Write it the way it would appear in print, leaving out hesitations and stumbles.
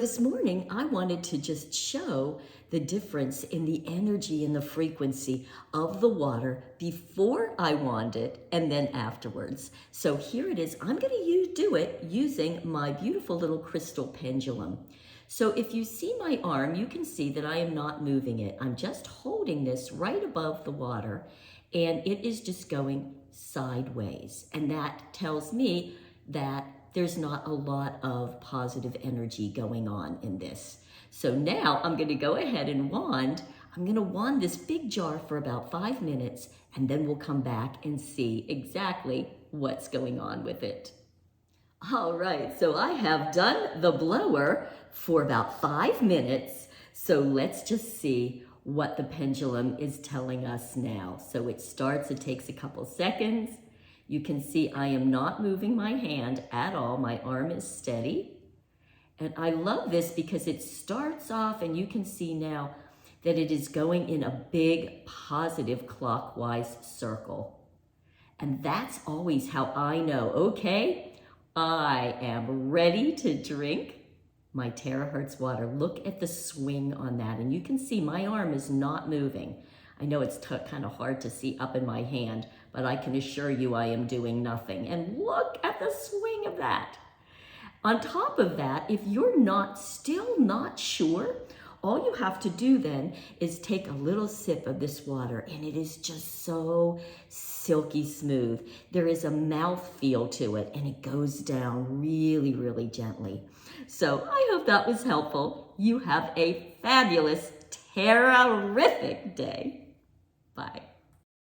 This morning, I wanted to just show the difference in the energy and the frequency of the water before I wand it and then afterwards. So here it is. I'm going to do it using my beautiful little crystal pendulum. So if you see my arm, you can see that I am not moving it. I'm just holding this right above the water, and it is just going sideways. And that tells me that there's not a lot of positive energy going on in this. So now I'm going to go ahead and wand. I'm going to wand this big jar for about 5 minutes, and then we'll come back and see exactly what's going on with it. All right, so I have done the blower for about 5 minutes. So let's just see what the pendulum is telling us now. So it starts, it takes a couple seconds. You can see I am not moving my hand at all. My arm is steady. And I love this because it starts off, and you can see now that it is going in a big positive clockwise circle. And that's always how I know, okay, I am ready to drink my Terahertz water. Look at the swing on that. And you can see my arm is not moving. I know it's kind of hard to see up in my hand, but I can assure you I am doing nothing. And look at the swing of that. On top of that, if you're still not sure, all you have to do then is take a little sip of this water, and it is just so silky smooth. There is a mouth feel to it, and it goes down really, really gently. So I hope that was helpful. You have a fabulous, terrific day. Bye.